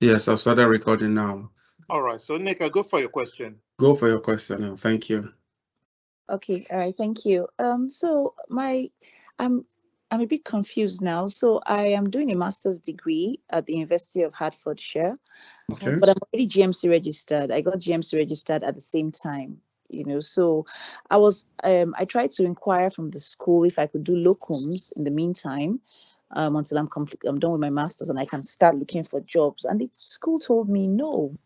Yes, I've started recording now. All right. So, Nick, I go for your question. Go for your question now. Thank you. Okay, all right, thank you. So I'm I'm a bit confused now. So I am doing a master's degree at the University of Hertfordshire, Okay. but I'm already GMC registered. I got GMC registered at the same time, So I tried to inquire from the school if I could do locums in the meantime, until I'm done with my master's and I can start looking for jobs. And the school told me no.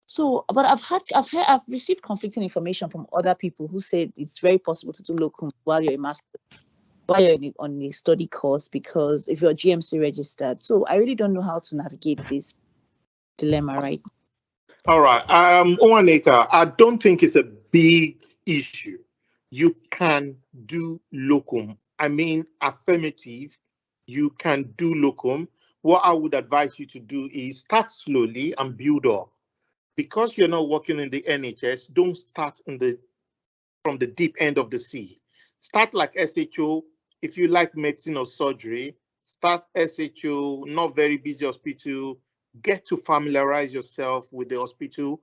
So, but I've received conflicting information from other people who said it's very possible to do locum while you're a master, while you're on a study course, because if you're GMC registered. So I really don't know how to navigate this dilemma, right? All right. Owaneka, I don't think it's a big issue. You can do locum. I mean, affirmative, you can do locum. What I would advise you to do is start slowly and build up. Because you're not working in the NHS, don't start from the deep end of the sea. Start like SHO. If you like medicine or surgery, start SHO, not very busy hospital. Get to familiarize yourself with the hospital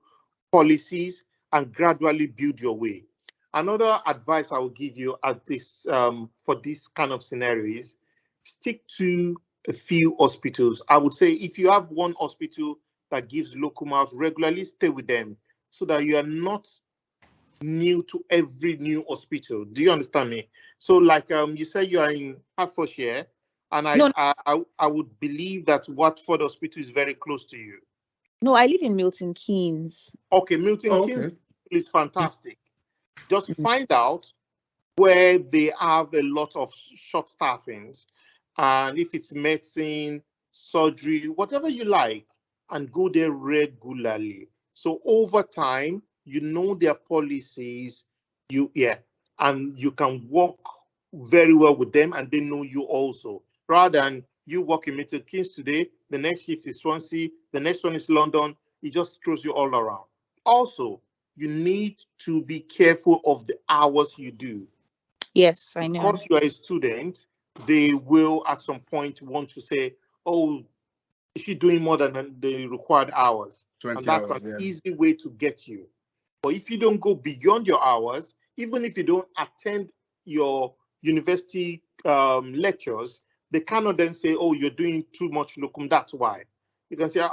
policies and gradually build your way. Another advice I will give you at this for this kind of scenario is stick to a few hospitals. I would say if you have one hospital that gives locum out regularly, stay with them so that you are not new to every new hospital. Do you understand me? So like you said you are in Hertfordshire, and No, I would believe that Watford Hospital is very close to you. no, I live in Milton Keynes. Okay, Milton Oh, Keynes okay. is fantastic. Just find out where they have a lot of short staffings, and if it's medicine, surgery, whatever you like, and go there regularly. So over time, you know their policies, and you can work very well with them, and they know you also. Rather than you work in Milton Keynes today, the next shift is Swansea, the next one is London. It just throws you all around. Also, you need to be careful of the hours you do. Yes, I know. Because you are a student, they will at some point want to say, oh, is she doing more than the required hours? 20 And that's an hours, yeah. easy way to get you. But if you don't go beyond your hours, even if you don't attend your university lectures, they cannot then say, oh, you're doing too much locum. That's why. You can say,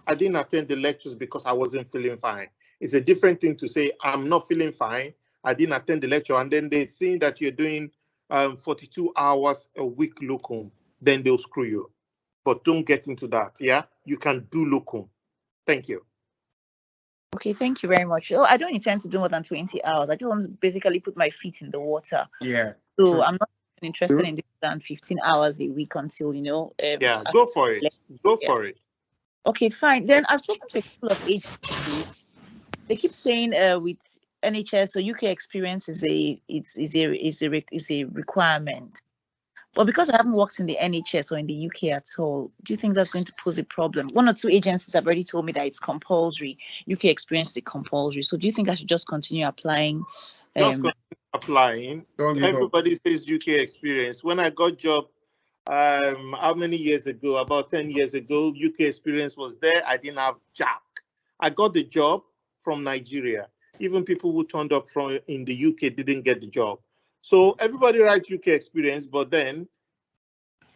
I didn't attend the lectures because I wasn't feeling fine. It's a different thing to say, I'm not feeling fine. I didn't attend the lecture. And then they see that you're doing 42 hours a week locum. Then they'll screw you. But don't get into that. Yeah, you can do locum. Thank you. Okay, thank you very much. Oh, I don't intend to do more than 20 hours. I just want to basically put my feet in the water. Yeah. So True. I'm not interested True. in doing than 15 hours a week until, Yeah, go for it. Go Yes. for it. Okay, fine. Then I've spoken to a couple of agencies. They keep saying with NHS, so UK experience is a requirement. But because I haven't worked in the NHS or in the UK at all, do you think that's going to pose a problem? One or two agencies have already told me that it's compulsory. UK experience is compulsory. So do you think I should just continue applying? Just continue applying. Don't give up. Everybody says UK experience. When I got job, how many years ago? About 10 years ago, UK experience was there. I didn't have jack. I got the job from Nigeria. Even people who turned up from in the UK didn't get the job. So everybody writes UK experience, but then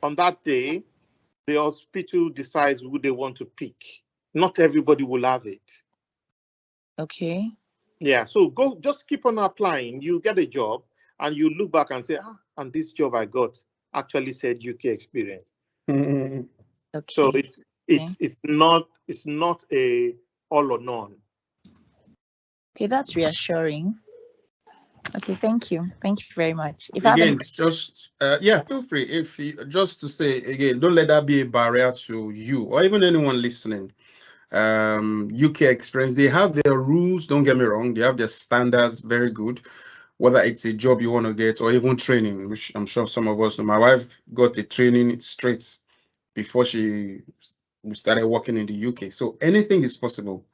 on that day, the hospital decides who they want to pick. Not everybody will have it. Okay. Yeah, so just keep on applying. You get a job and you look back and say, and this job I got actually said UK experience. Mhm. Okay. So it's not a all or none. Okay, that's reassuring. Okay, thank you. Thank you very much. If I have any Again, just feel free. If you, just to say again, don't let that be a barrier to you or even anyone listening. UK experience, they have their rules. Don't get me wrong, they have their standards. Very good. Whether it's a job you want to get or even training, which I'm sure some of us know. My wife got a training straight before we started working in the UK. So anything is possible.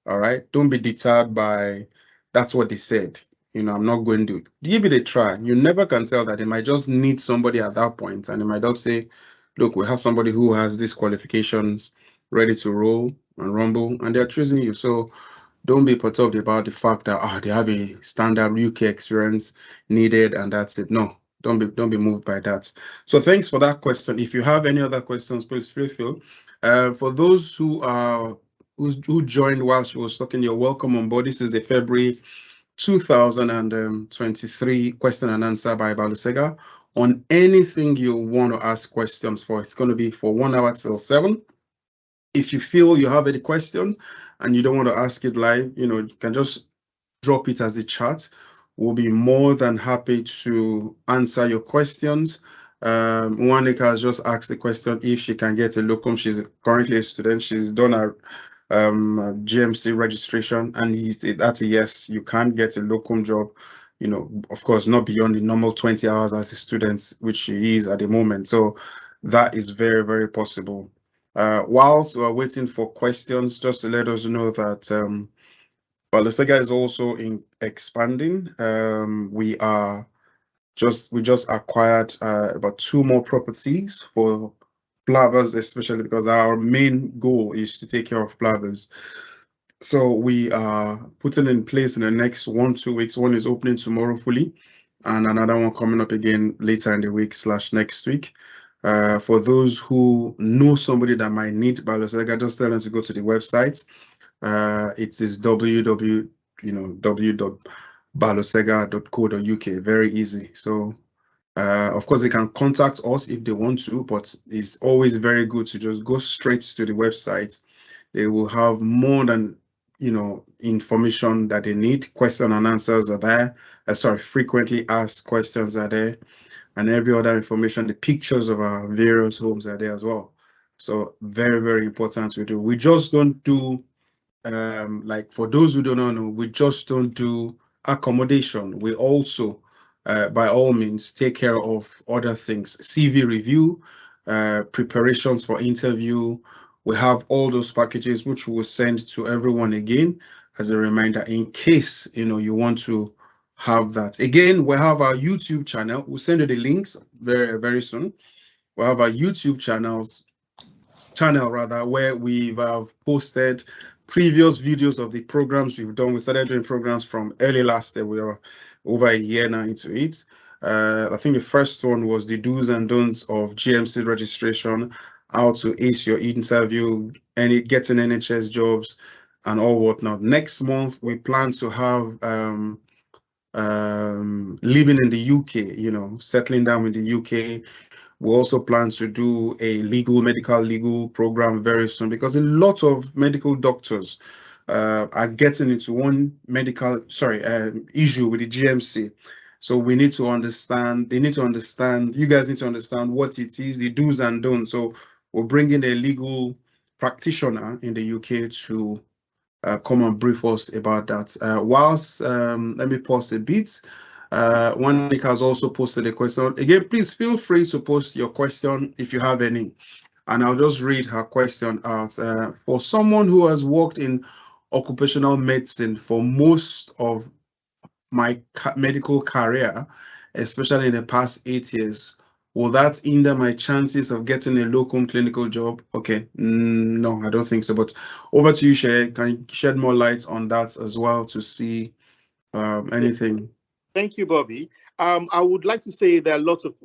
All right. Don't be deterred by that's what they said. I'm not going to give it a try. You never can tell that they might just need somebody at that point, and they might just say, look, we have somebody who has these qualifications. ready to roll and rumble, and they're choosing you. So don't be perturbed about the fact that they have a standard UK experience needed and that's it. No, don't be moved by that. So thanks for that question. If you have any other questions, please feel free. For those who joined while she was talking, you're welcome on board. This is the February 2023 question and answer by Balusega on anything you want to ask questions for. It's going to be for 1 hour till 7. If you feel you have any question and you don't want to ask it live, you can just drop it as a chat. We'll be more than happy to answer your questions. Moanika has just asked the question if she can get a locum. She's currently a student. She's done her GMC registration, and that's a yes. You can get a locum job, of course, not beyond the normal 20 hours as a student, which she is at the moment. So that is very, very possible. Whilst we're waiting for questions, just to let us know that Balusega is also expanding. We just acquired about 2 more properties for blabbers, especially because our main goal is to take care of blabbers. So we are putting in place in the next 1-2 weeks. One is opening tomorrow fully, and another one coming up again later in the week / next week. For those who know somebody that might need Balusega, just tell them to go to the website. It is www.balusega.co.uk. Very easy. So of course they can contact us if they want to, but it's always very good to just go straight to the website. They will have more than information that they need. Question and answers are there. Frequently asked questions are there, and every other information. The pictures of our various homes are there as well. So very, very important we do. We just don't do like, for those who do not know, we just don't do accommodation. We also by all means take care of other things: CV review, preparations for interview. We have all those packages which we will send to everyone again as a reminder in case you want to have that. Again, we have our YouTube channel. We'll send you the links very, very soon. We have our YouTube channel where we've posted previous videos of the programs we've done. We started doing programs from early last year. We are over a year now into it. I think the first one was the do's and don'ts of GMC registration, how to ace your interview, getting NHS jobs and all whatnot. Next month, we plan to have living in the UK, settling down in the UK. We also plan to do a medical legal program very soon, because a lot of medical doctors are getting into one issue with the GMC. So we need to understand, you guys need to understand what it is, the do's and don'ts. So we're bringing a legal practitioner in the UK to come and brief us about that. Whilst, let me pause a bit. Monica has also posted a question. Again, please feel free to post your question if you have any, and I'll just read her question out. For someone who has worked in occupational medicine for most of my medical career, especially in the past 8 years, will that hinder my chances of getting a locum clinical job? Okay, no, I don't think so. But over to you, Shay. Can you shed more light on that as well to see anything? Thank you, Bobby. I would like to say there are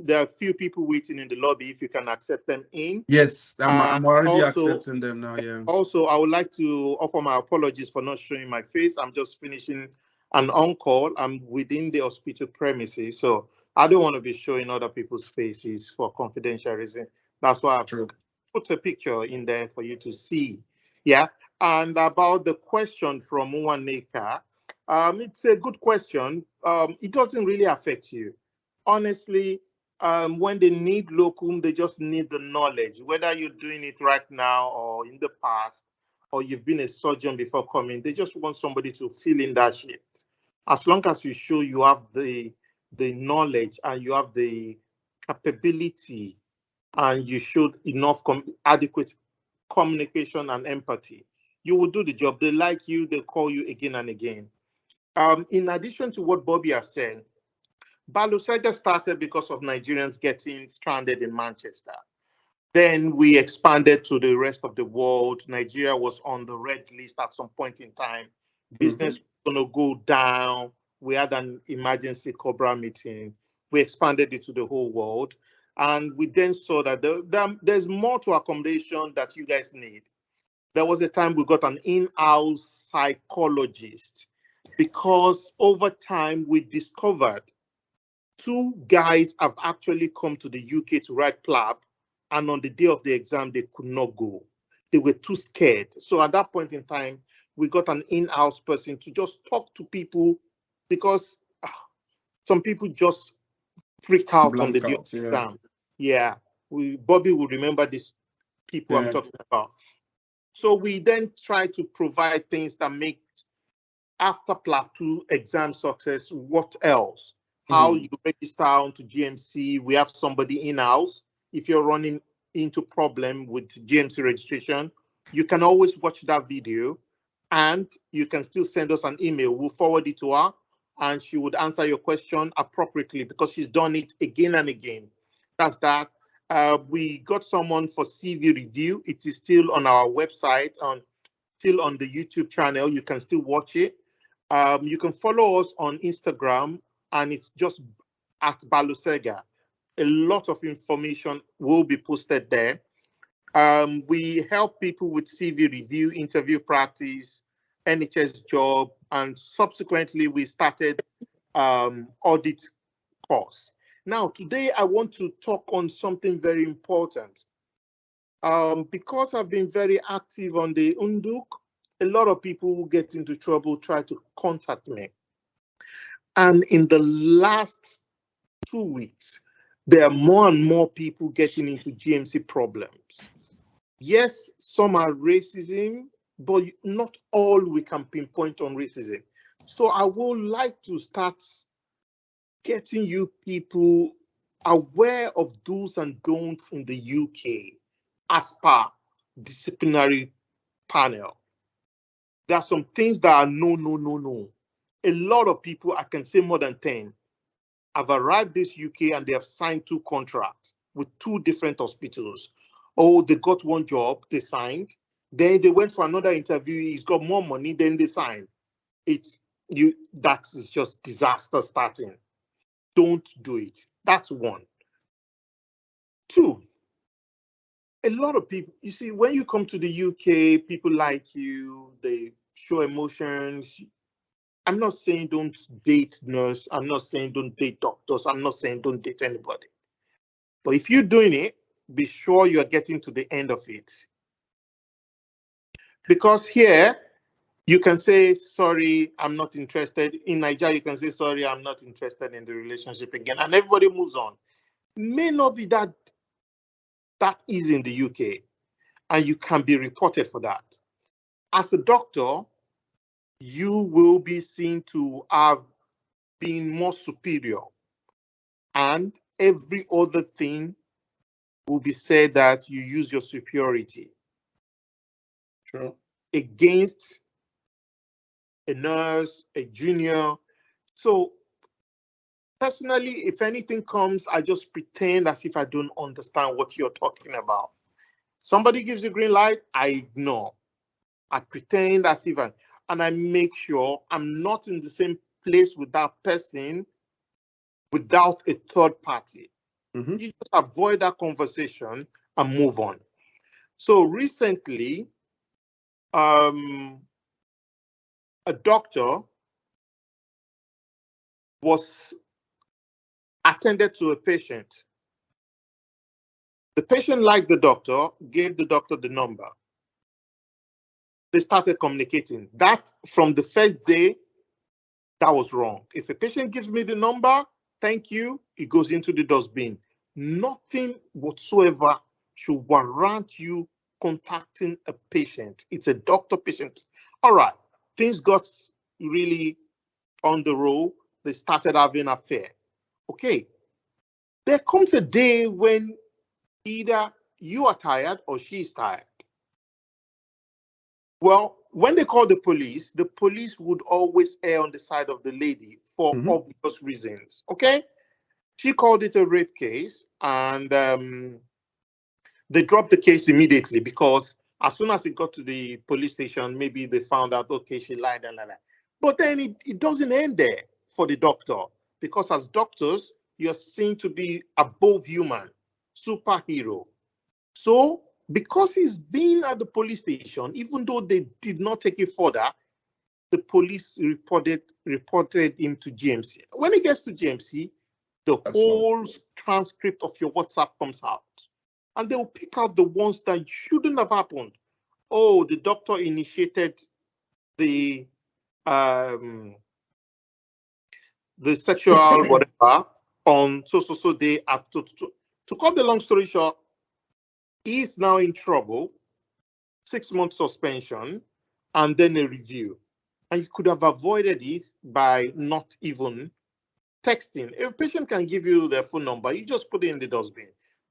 a few people waiting in the lobby. If you can accept them in. Yes, I'm already accepting them now. Yeah. Also, I would like to offer my apologies for not showing my face. I'm just finishing an on-call. I'm within the hospital premises, so I don't want to be showing other people's faces for confidential reasons. That's why I've put a picture in there for you to see. Yeah. And about the question from Moanika, it's a good question. It doesn't really affect you. Honestly, when they need locum, they just need the knowledge, whether you're doing it right now or in the past, or you've been a surgeon before coming. They just want somebody to fill in that shit. As long as you show you have the knowledge and you have the capability and you showed enough adequate communication and empathy, you will do the job. They like you, they call you again and again. In addition to what Bobby has said, Balusega started because of Nigerians getting stranded in Manchester. Then we expanded to the rest of the world. Nigeria was on the red list at some point in time. Business was going to go down. We had an emergency Cobra meeting. We expanded it to the whole world. And we then saw that there's more to accommodation that you guys need. There was a time we got an in-house psychologist because over time we discovered 2 guys have actually come to the UK to write PLAB, and on the day of the exam, they could not go. They were too scared. So at that point in time, we got an in-house person to just talk to people because some people just freak out on the day of the exam. Yeah, Bobby will remember these people I'm talking about. So we then try to provide things that make after PLAB2 exam success. What else? How you register onto GMC. We have somebody in-house. If you're running into problem with GMC registration, you can always watch that video and you can still send us an email. We'll forward it to her and she would answer your question appropriately because she's done it again and again. That's that. We got someone for CV review. It is still on our website, still on the YouTube channel. You can still watch it. You can follow us on Instagram and it's just at Balusega. A lot of information will be posted there. We help people with CV review, interview practice, NHS job, and subsequently we started audit course. Now, today I want to talk on something very important. Because I've been very active on the Unduk, a lot of people who get into trouble try to contact me. And in the last 2 weeks, there are more and more people getting into GMC problems. Yes, some are racism, but not all we can pinpoint on racism. So I would like to start getting you people aware of do's and don'ts in the UK as per disciplinary panel. There are some things that are no. A lot of people, I can say more than 10, have arrived this UK and they have signed 2 contracts with 2 different hospitals. Oh, they got 1 job, they signed. Then they went for another interview, he's got more money, then they signed. That is just disaster starting. Don't do it. That's 1. 2, a lot of people, you see, when you come to the UK, people like you, they show emotions. I'm not saying don't date nurse. I'm not saying don't date doctors. I'm not saying don't date anybody. But if you're doing it, be sure you're getting to the end of it. Because here, you can say, sorry, I'm not interested. In Nigeria, you can say, sorry, I'm not interested in the relationship again. And everybody moves on. May not be that easy in the UK. And you can be reported for that. As a doctor, you will be seen to have been more superior. And every other thing will be said that you use your superiority against a nurse, a junior. So personally, if anything comes, I just pretend as if I don't understand what you're talking about. Somebody gives you green light, I ignore. I pretend as if and I make sure I'm not in the same place with that person without a third party. You just avoid that conversation and move on. So recently, a doctor was attended to a patient. The patient liked the doctor, gave the doctor the number. They started communicating. That from the first day, that was wrong. If a patient gives me the number, thank you, it goes into the dustbin. Nothing whatsoever should warrant you contacting a patient. It's a doctor-patient. All right, things got really on the roll. They started having an affair. Okay, there comes a day when either you are tired or she's tired. Well, when they call the police would always err on the side of the lady for obvious reasons, okay? She called it a rape case, and the they dropped the case immediately because as soon as it got to the police station, maybe they found out, okay, she lied and like. But then it doesn't end there for the doctor, because as doctors, you're seen to be above human, superhero. So because he's been at the police station, even though they did not take it further, the police reported him to GMC. When he gets to GMC, the whole transcript of your WhatsApp comes out. And they'll pick out the ones that shouldn't have happened. Oh, the doctor initiated the sexual whatever on so day after. To cut the long story short, he's now in trouble, 6-month suspension, and then a review. And you could have avoided it by not even texting. If a patient can give you their phone number, you just put it in the dustbin.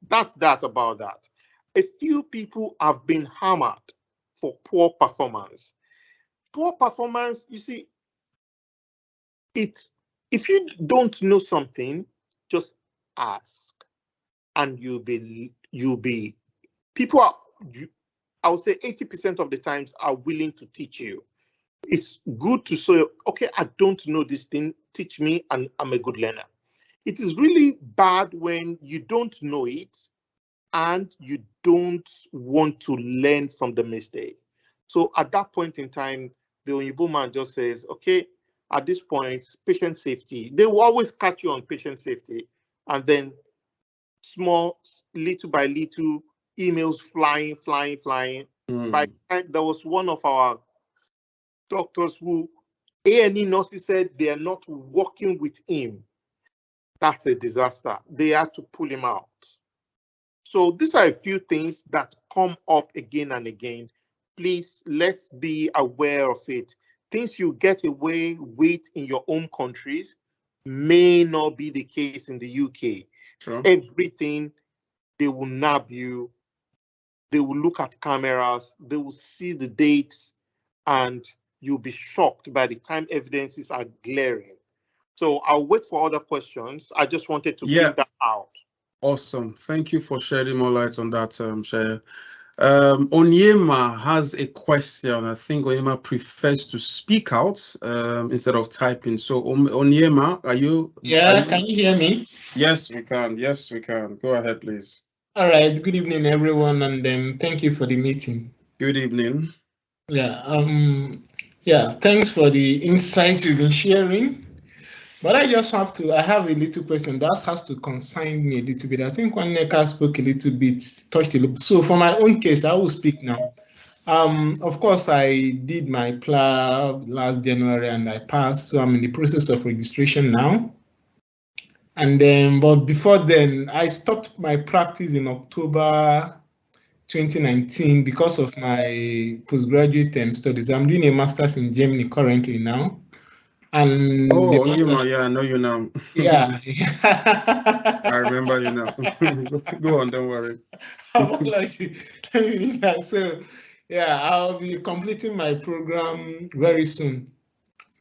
That's that about that. A few people have been hammered for poor performance. Poor performance, you see, it's, if you don't know something, just ask, and people are, I would say 80% of the times are willing to teach you. It's good to say, okay, I don't know this thing, teach me, and I'm a good learner. It is really bad when you don't know it and you don't want to learn from the mistake. So at that point in time, the Oyibo man just says, okay, at this point, patient safety. They will always catch you on patient safety. And then small, little by little, emails flying. By the time there was one of our doctors who A&E nurses said they are not working with him. That's a disaster. They had to pull him out. So these are a few things that come up again and again. Please, let's be aware of it. Things you get away with in your own countries may not be the case in the UK. Sure. Everything, they will nab you. They will look at cameras. They will see the dates, and you'll be shocked by the time evidences are glaring. So I'll wait for other questions. I just wanted to bring that out. Awesome. Thank you for shedding more light on that, Shaya. Onyema has a question. I think Onyema prefers to speak out instead of typing. So Onyema, are you? Yeah, can you hear me? Yes, we can. Yes, we can. Go ahead, please. All right. Good evening, everyone, and thank you for the meeting. Good evening. Yeah. Thanks for the insights you've been sharing. But I have a little question that has to concern me a little bit. I think when Neka spoke a little bit, touched a little. So for my own case, I will speak now. Of course, I did my PLA last January and I passed, so I'm in the process of registration now. And then, but before then, I stopped my practice in October 2019 because of my postgraduate studies. I'm doing a master's in Germany currently now. And yeah, I know you now. Yeah. I remember you now. Go on, don't worry. So yeah, I'll be completing my program very soon.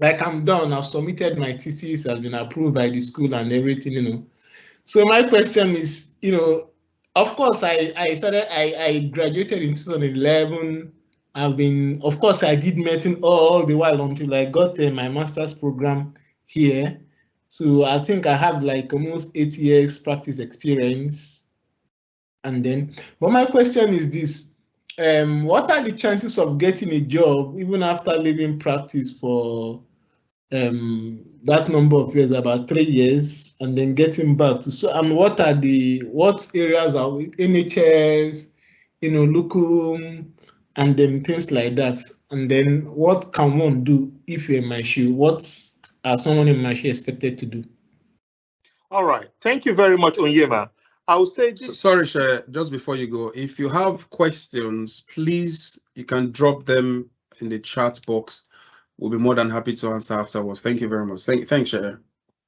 Like I'm done. I've submitted my thesis, has been approved by the school and everything, So my question is, of course I graduated in 2011. Of course, I did medicine all the while until I got my master's program here. So I think I have like almost 8 years practice experience. But my question is this, what are the chances of getting a job even after leaving practice for that number of years, about 3 years, and then getting back to, what areas are NHS, locum, and then things like that. And then what can one do if you're in my shoe? What are someone in my shoe expected to do? All right. Thank you very much, Onyema. I will say this. Sorry, Shay, just before you go, if you have questions, please, you can drop them in the chat box. We'll be more than happy to answer afterwards. Thank you very much. Thanks, Shay.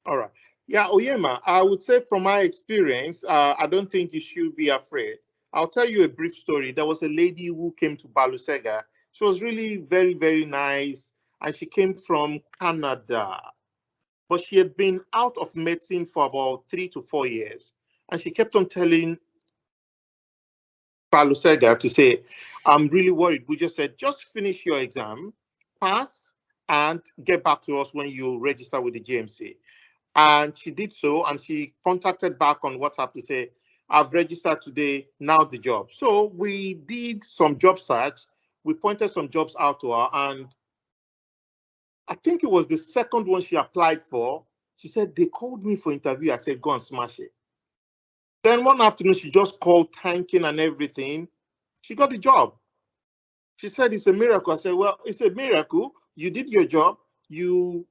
All right. Yeah, Onyema, I would say from my experience, I don't think you should be afraid. I'll tell you a brief story. There was a lady who came to Balusega. She was really very, very nice, and she came from Canada. But she had been out of medicine for about 3 to 4 years. And she kept on telling Palusega to say, I'm really worried. We just said, just finish your exam, pass, and get back to us when you register with the GMC. And she did so, and she contacted back on WhatsApp to say, I've registered today, now the job. So we did some job search. We pointed some jobs out to her, and I think it was the second one she applied for. She said, they called me for interview. I said, go and smash it. Then one afternoon, she just called thanking and everything. She got the job. She said, it's a miracle. I said, well, it's a miracle. You did your job. You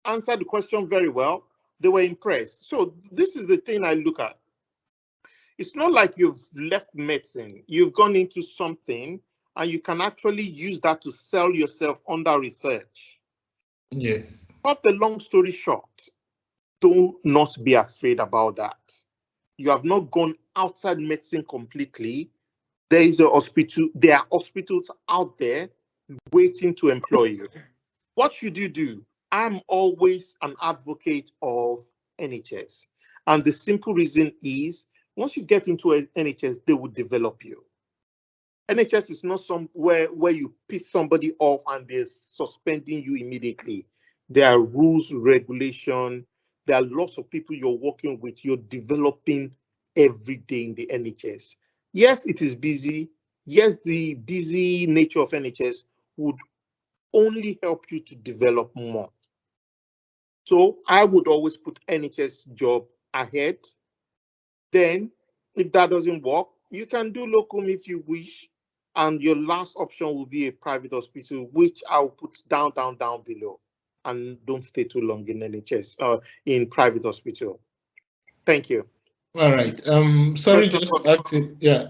answered the question very well. They were impressed. So this is the thing I look at. It's not like you've left medicine. You've gone into something, and you can actually use that to sell yourself under research. Yes. Cut the long story short, do not be afraid about that. You have not gone outside medicine completely. There is a hospital. There are hospitals out there waiting to employ you. What should you do? I'm always an advocate of NHS. And the simple reason is, once you get into NHS, they will develop you. NHS is not somewhere where you piss somebody off and they're suspending you immediately. There are rules, regulation. There are lots of people you're working with. You're developing every day in the NHS. Yes, it is busy. Yes, the busy nature of NHS would only help you to develop more. So I would always put NHS job ahead. Then, if that doesn't work, you can do locum if you wish. And your last option will be a private hospital, which I'll put down below. And don't stay too long in NHS or in private hospital. Thank you. All right. Sorry, just to ask it. Yeah.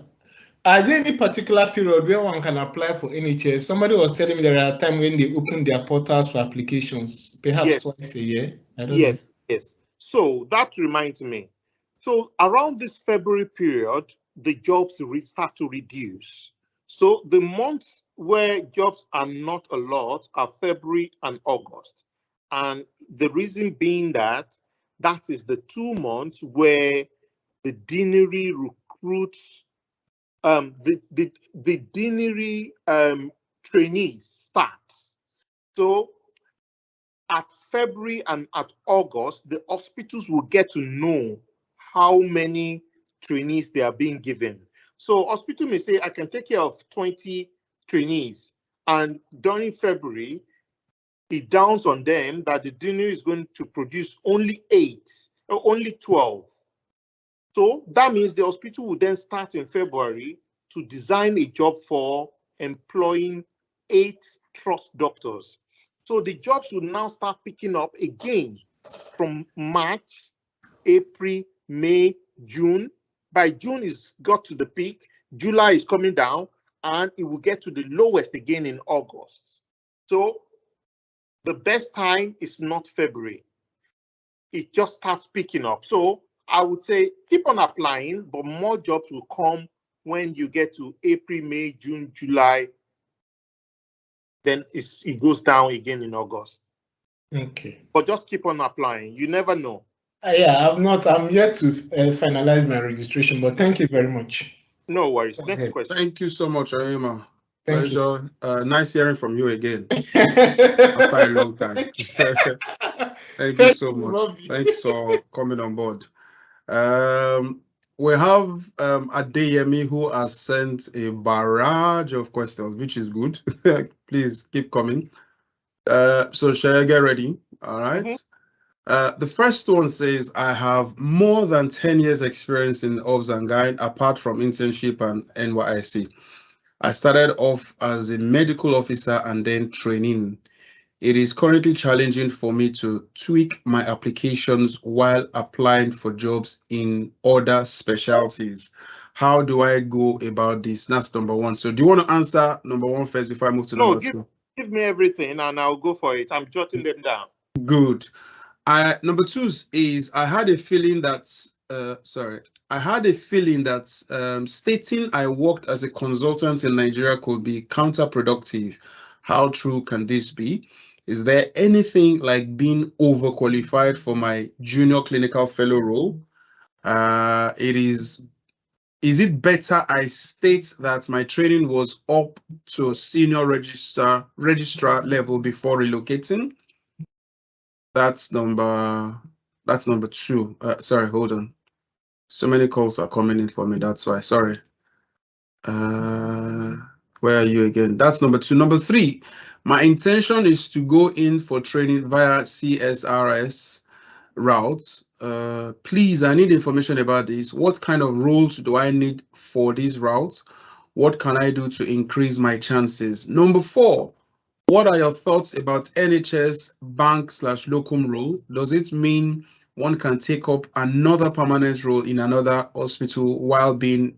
Are there any particular period where one can apply for NHS? Somebody was telling me there are times when they open their portals for applications, perhaps Yes. twice a year. I don't Yes, know. Yes. So that reminds me. So around this February period, the jobs start to reduce. So the months where jobs are not a lot are February and August. And the reason being that is the 2 months where the deanery recruits, the deanery trainees start. So at February and at August, the hospitals will get to know how many trainees they are being given. So hospital may say, I can take care of 20 trainees. And during February, it dawns on them that the deanery is going to produce only 8 or only 12. So that means the hospital will then start in February to design a job for employing 8 trust doctors. So the jobs will now start picking up again from March, April, May, June. By June, it's got to the peak. July is coming down, and it will get to the lowest again in August. So the best time is not February. It just starts picking up. So I would say keep on applying, but more jobs will come when you get to April, May, June, July. Then it goes down again in August. Okay. But just keep on applying. You never know. Yeah, I'm yet to finalize my registration, but thank you very much. No worries. Next question. Thank you so much, Oyema. Thank Pleasure. Nice hearing from you again after a long time. Thank you so much. Thanks for coming on board. We have Adeyemi, who has sent a barrage of questions, which is good. Please keep coming. So shall I get ready? All right. The first one says, I have more than 10 years experience in Obs and Gyne, apart from internship and NYSC. I started off as a medical officer and then training. It is currently challenging for me to tweak my applications while applying for jobs in other specialties. How do I go about this? That's number one. So do you want to answer number one first before I move to number two? Give me everything and I'll go for it. I'm jotting them down. Good. Number two is I had a feeling that stating I worked as a consultant in Nigeria could be counterproductive. How true can this be? Is there anything like being overqualified for my junior clinical fellow role? It is is it better I state that my training was up to a senior registrar level before relocating? That's number 2. Sorry, hold on. So many calls are coming in for me. That's why. Sorry. Where are you again? That's number 2. Number 3, my intention is to go in for training via CSRS routes. Please, I need information about this. What kind of roles do I need for these routes? What can I do to increase my chances? Number 4, what are your thoughts about NHS bank/locum role? Does it mean one can take up another permanent role in another hospital while being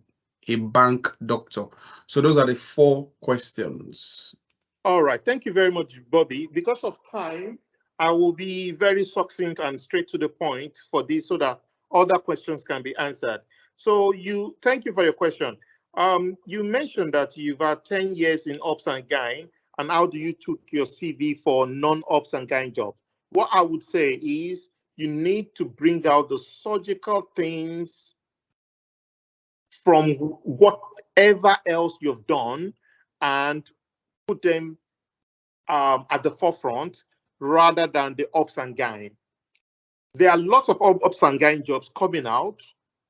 a bank doctor? So those are the 4 questions. All right. Thank you very much, Bobby. Because of time, I will be very succinct and straight to the point for this so that other questions can be answered. So thank you for your question. You mentioned that you've had 10 years in ops and gyne, and how do you took your CV for non-ops and gyne jobs? What I would say is you need to bring out the surgical things from whatever else you've done and put them at the forefront rather than the ops and gyne. There are lots of ops and gyne jobs coming out.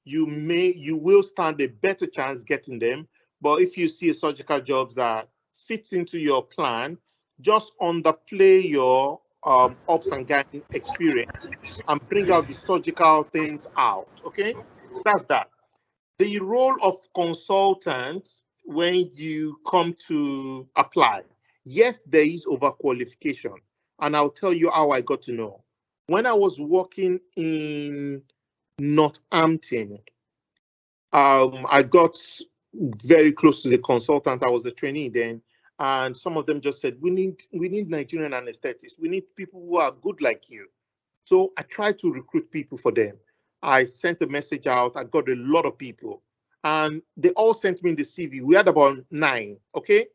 You will stand a better chance getting them. But if you see a surgical job that fits into your plan, just underplay your ops and gyne experience and bring out the surgical things out. Okay, that's that. The role of consultant when you come to apply. Yes, there is overqualification, and I'll tell you how I got to know. When I was working in Northampton, I got very close to the consultant. I was a trainee then, and some of them just said, we need Nigerian anesthetists. We need people who are good like you. So I tried to recruit people for them. I sent a message out. I got a lot of people, and they all sent me the CV. We had about 9, okay?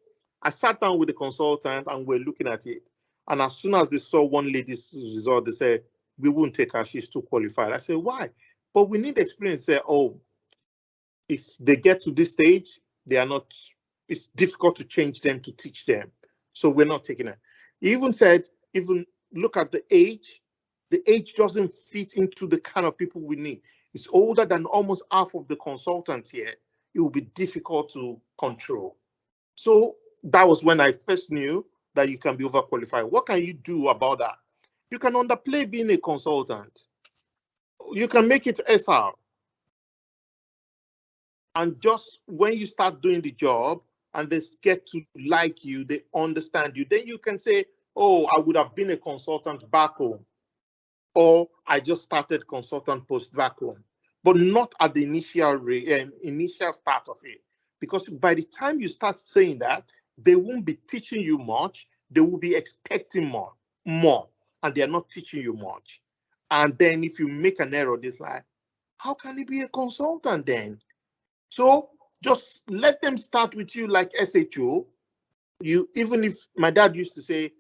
I sat down with the consultant and we're looking at it. And as soon as they saw one lady's result, they said, we won't take her, she's too qualified. I said, why? But we need experience. Say, oh, if they get to this stage, they are not, it's difficult to change them, to teach them. So we're not taking it. He even said, even look at the age doesn't fit into the kind of people we need. It's older than almost half of the consultants here. It will be difficult to control. So that was when I first knew that you can be overqualified. What can you do about that? You can underplay being a consultant. You can make it SR. And just when you start doing the job and they get to like you, they understand you, then you can say, oh, I would have been a consultant back home. Or I just started consultant post back home. But not at the initial start of it. Because by the time you start saying that, they won't be teaching you much. They will be expecting more, and they are not teaching you much. And then if you make an error, it's like, how can he be a consultant then? So just let them start with you like SHO. Even if my dad used to say,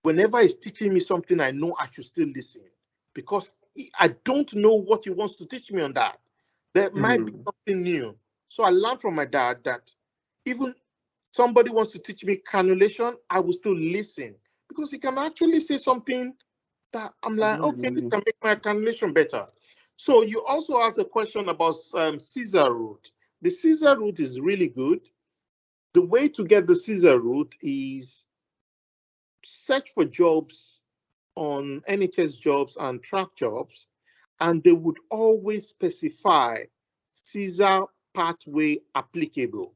whenever he's teaching me something, I know I should still listen because I don't know what he wants to teach me on that. There might be something new. So I learned from my dad that even somebody wants to teach me cannulation, I will still listen because he can actually say something that I'm like, okay, this can make my cannulation better. So you also asked a question about Caesar route. The Caesar route is really good. The way to get the Caesar route is search for jobs on NHS jobs and track jobs, and they would always specify Caesar pathway applicable.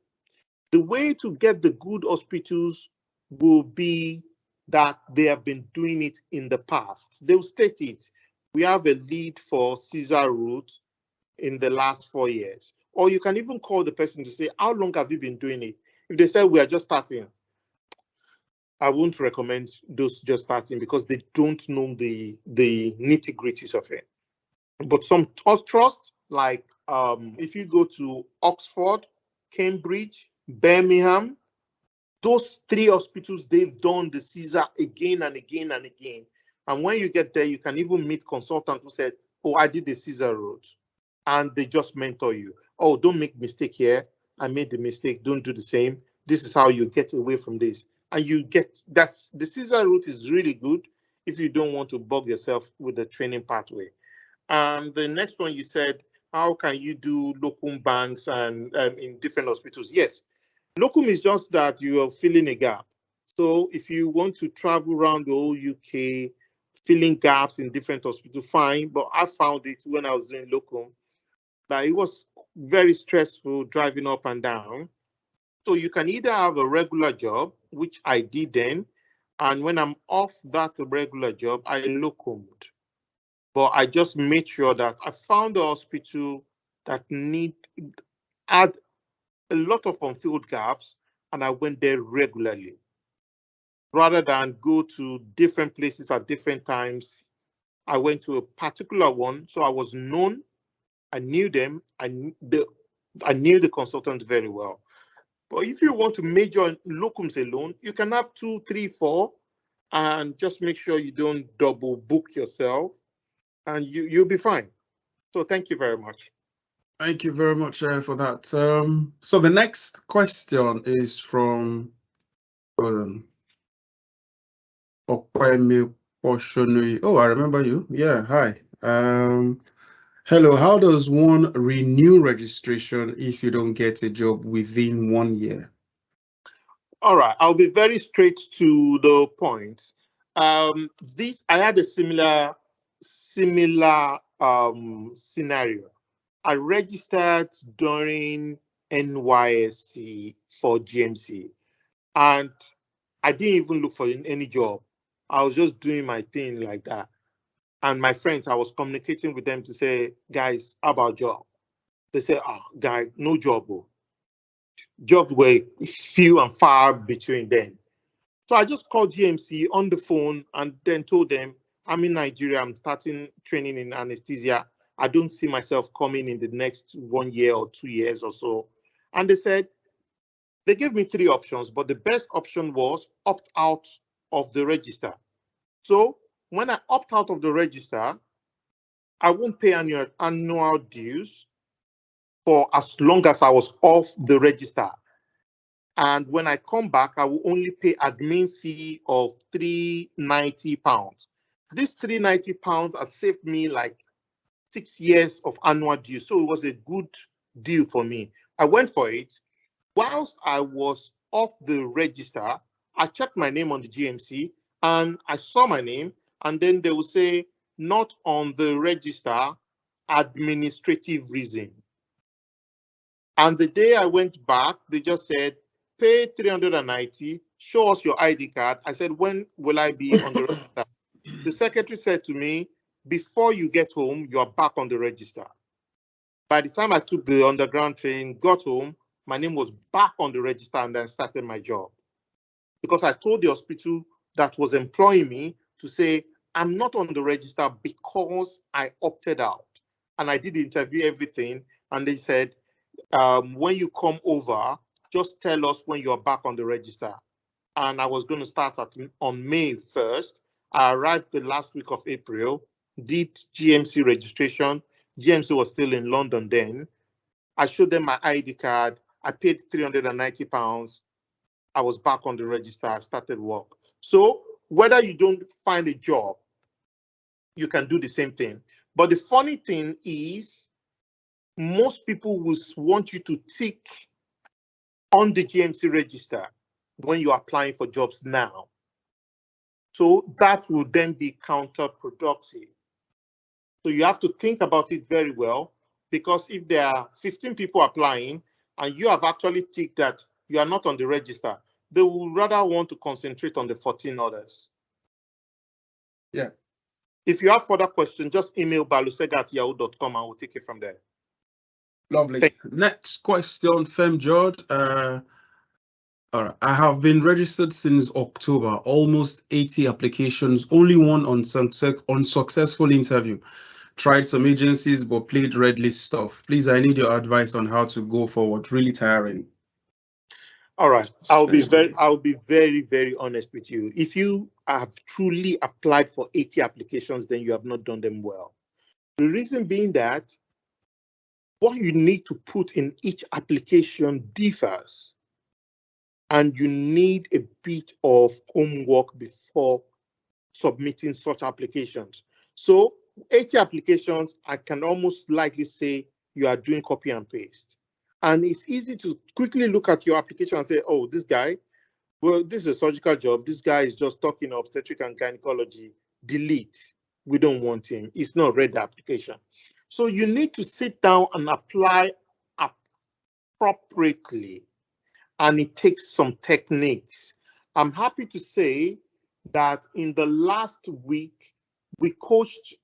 The way to get the good hospitals will be that they have been doing it in the past. They'll state it. We have a lead for Caesar route in the last 4 years. Or you can even call the person to say, how long have you been doing it? If they say we are just starting, I won't recommend those just starting because they don't know the nitty-gritties of it. But some trust, like if you go to Oxford, Cambridge, Birmingham, those 3 hospitals, they've done the Caesar again and again and again. And when you get there, you can even meet consultants who said, oh, I did the Caesar route. And they just mentor you. oh, don't make mistake here. I made the mistake. Don't do the same. This is how you get away from this. And you get, that's the Caesar route is really good if you don't want to bug yourself with the training pathway. The next one you said, how can you do locum banks and in different hospitals? Yes, locum is just that you are filling a gap. So if you want to travel around the whole UK, filling gaps in different hospitals, fine. But I found it when I was doing locum that it was very stressful driving up and down. So you can either have a regular job, which I did then, and when I'm off that regular job, I locumed. But I just made sure that I found a hospital that had a lot of unfilled gaps, and I went there regularly, rather than go to different places at different times. I went to a particular one, so I was known. I knew them. I knew the consultant very well. But if you want to major in locums alone, you can have 2, 3, 4, and just make sure you don't double book yourself, and you'll be fine. So thank you very much. Thank you very much for that. So the next question is from Oh, I remember you. Yeah, hi. Hello, how does one renew registration if you don't get a job within 1 year? All right, I'll be very straight to the point. I had a similar scenario. I registered during NYSC for GMC, and I didn't even look for any job. I was just doing my thing like that. And my friends, I was communicating with them to say, guys, how about job? They say, oh, guy, no job. Oh. Jobs were few and far between then. So I just called GMC on the phone and then told them, I'm in Nigeria, I'm starting training in anesthesia. I don't see myself coming in the next 1 year or 2 years or so. And they said, they gave me 3 options, but the best option was opt out of the register. So when I opt out of the register, I won't pay annual dues for as long as I was off the register. And when I come back, I will only pay admin fee of £390. This £390 has saved me like 6 years of annual dues. So it was a good deal for me. I went for it. Whilst I was off the register, I checked my name on the GMC and I saw my name, and then they will say, not on the register, administrative reason. And the day I went back, they just said, pay 390, show us your ID card. I said, when will I be on the register? The secretary said to me, before you get home, you are back on the register. By the time I took the underground train, got home, my name was back on the register, and then started my job. Because I told the hospital that was employing me to say, I'm not on the register because I opted out. And I did the interview, everything. And they said, when you come over, just tell us when you're back on the register. And I was going to start on May 1st. I arrived the last week of April, did GMC registration. GMC was still in London then. I showed them my ID card. I paid £390. I was back on the register. I started work. So whether you don't find a job, you can do the same thing. But the funny thing is, most people will want you to tick on the GMC register when you're applying for jobs now. So that will then be counterproductive. So you have to think about it very well, because if there are 15 people applying and you have actually ticked that you are not on the register, they will rather want to concentrate on the 14 others. Yeah. If you have further questions, just email balusega@yahoo.com and we'll take it from there. Lovely. Next question, Fem George. All right. I have been registered since October, almost 80 applications, only one unsuccessful interview. Tried some agencies, but played red list stuff. Please, I need your advice on how to go forward. Really tiring. All right. I'll be very, very honest with you. If you have truly applied for 80 applications, then you have not done them well. The reason being that what you need to put in each application differs, and you need a bit of homework before submitting such applications. So 80 applications, I can almost likely say you are doing copy and paste. And it's easy to quickly look at your application and say, oh, this guy, well, this is a surgical job. This guy is just talking obstetric and gynecology. Delete. We don't want him. It's not read the application. So you need to sit down and apply appropriately. And it takes some techniques. I'm happy to say that in the last week, we coached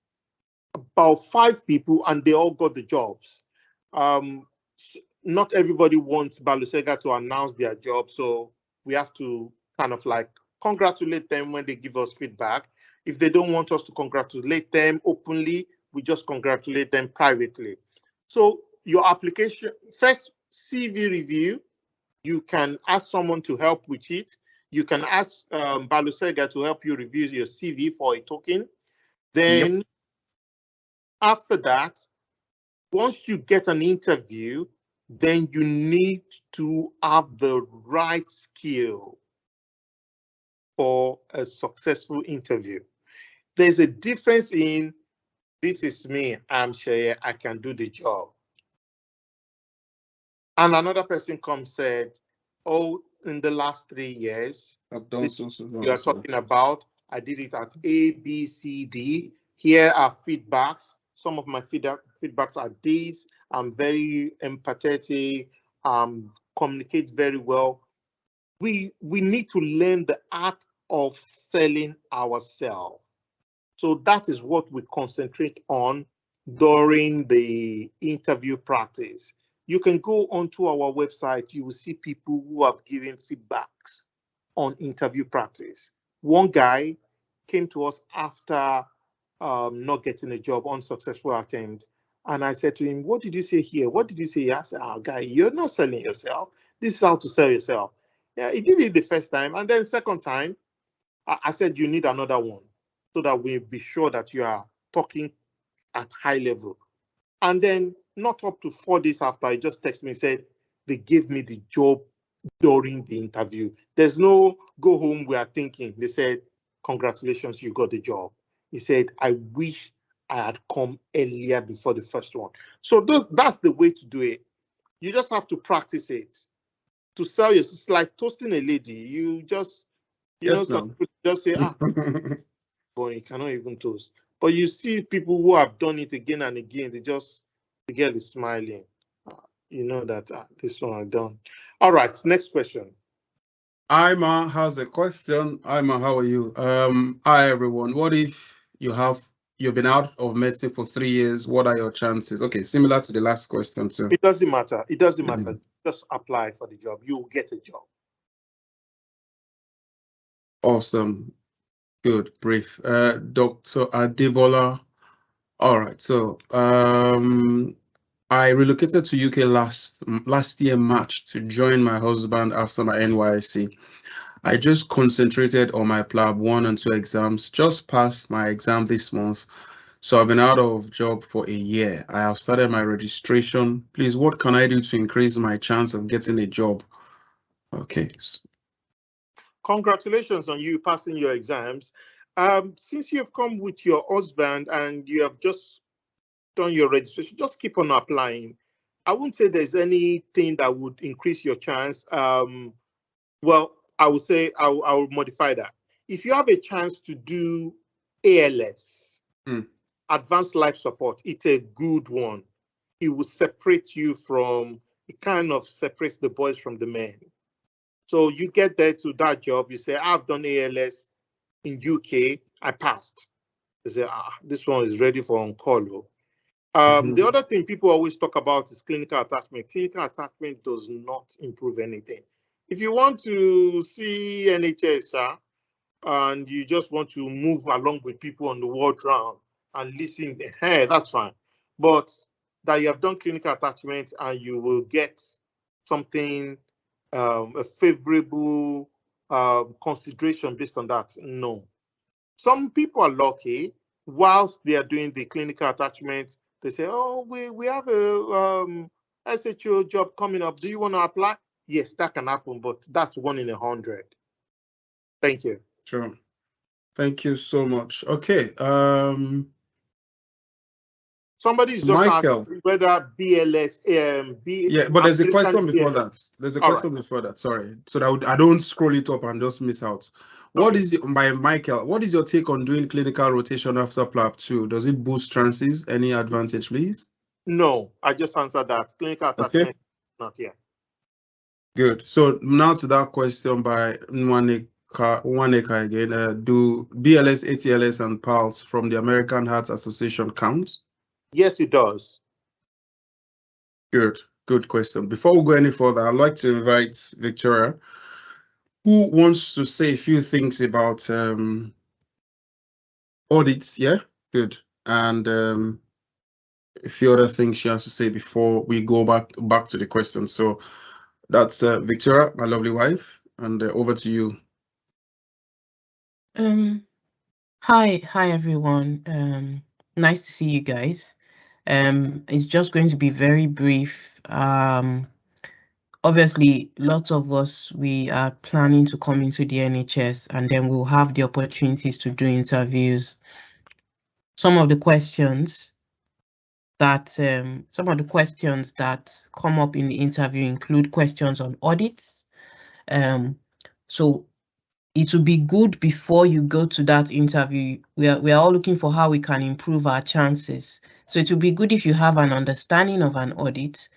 about 5 people and they all got the jobs. Not everybody wants Balusega to announce their job, so we have to kind of like congratulate them when they give us feedback. If they don't want us to congratulate them openly, we just congratulate them privately. So your application, first CV review, you can ask someone to help with it. You can ask Balusega to help you review your CV for a token. Then after that, once you get an interview, then you need to have the right skill for a successful interview. There's a difference in, this is me, I'm sure I can do the job. And another person comes said, oh, in the last 3 years, I've done you are talking about, I did it at A, B, C, D. Here are feedbacks. Some of my feedbacks are these. I'm very empathetic, communicate very well. We need to learn the art of selling ourselves. So that is what we concentrate on during the interview practice. You can go onto our website, you will see people who have given feedbacks on interview practice. One guy came to us after not getting a job, unsuccessful attempt. And I said to him, what did you say here? What did you say? I said, oh, guy, you're not selling yourself. This is how to sell yourself. Yeah, he did it the first time. And then second time, I said, you need another one so that we'll be sure that you are talking at high level. And then not up to 4 days after, he just texted me and said, they gave me the job during the interview. There's no go home, we are thinking. They said, congratulations, you got the job. He said, I wish I had come earlier before the first one. So that's the way to do it. You just have to practice it. To sell yourself, it's like toasting a lady. You just, some people just say, boy, you cannot even toast. But you see people who have done it again and again, the girl is smiling. You know that this one I've done. All right, next question. Ima has a question. Ima, how are you? Hi everyone. What if you've been out of medicine for 3 years? What are your chances? Okay, similar to the last question too. It doesn't matter. It doesn't matter. Just apply for the job. You'll get a job. Awesome. Good. Brief. Dr. Adebola. All right. So I relocated to UK last year March to join my husband after my NYSC. I just concentrated on my PLAB 1 and 2 exams, just passed my exam this month. So I've been out of job for a year. I have started my registration. Please, what can I do to increase my chance of getting a job? Okay. Congratulations on you passing your exams. Since you have come with your husband and you have just done your registration, just keep on applying. I wouldn't say there's anything that would increase your chance. Well, I would say I will modify that. If you have a chance to do ALS, advanced life support, it's a good one. It will separate you from, it kind of separates the boys from the men. So you get there to that job, you say, I've done ALS in UK, I passed. They say, this one is ready for on-call. The other thing people always talk about is clinical attachment. Clinical attachment does not improve anything. If you want to see NHS and you just want to move along with people on the ward round and listen, hey, that's fine. But that you have done clinical attachment and you will get something, a favorable consideration based on that, no. Some people are lucky. Whilst they are doing the clinical attachment, They say, oh, we have a SHO job coming up. Do you want to apply? Yes, that can happen, but that's 1 in 100. Thank you. Sure. Thank you so much. Okay. Somebody's just Michael. asking whether BLS, Yeah, but there's a question before BLS. that. There's a All question before that. Sorry, so that I don't scroll it up and just miss out. What is by Michael? What is your take on doing clinical rotation after PLAB 2? Does it boost chances? Any advantage, please? No, I just answered that. Clinical attachment, Okay. not yet. Good. So now to that question by Nwaneka again. Do BLS, ATLS, and PALS from the American Heart Association count? Yes, it does. Good. Good question. Before we go any further, I'd like to invite Victoria, who wants to say a few things about audits. Yeah, good. And a few other things she has to say before we go back to the question. So that's Victoria, my lovely wife, and over to you. Hi everyone. Nice to see you guys. It's just going to be very brief. Obviously, lots of us, we are planning to come into the NHS, and then we'll have the opportunities to do interviews. Some of the questions that come up in the interview include questions on audits. So it would be good before you go to that interview. We are all looking for how we can improve our chances. So it would be good if you have an understanding of an audit.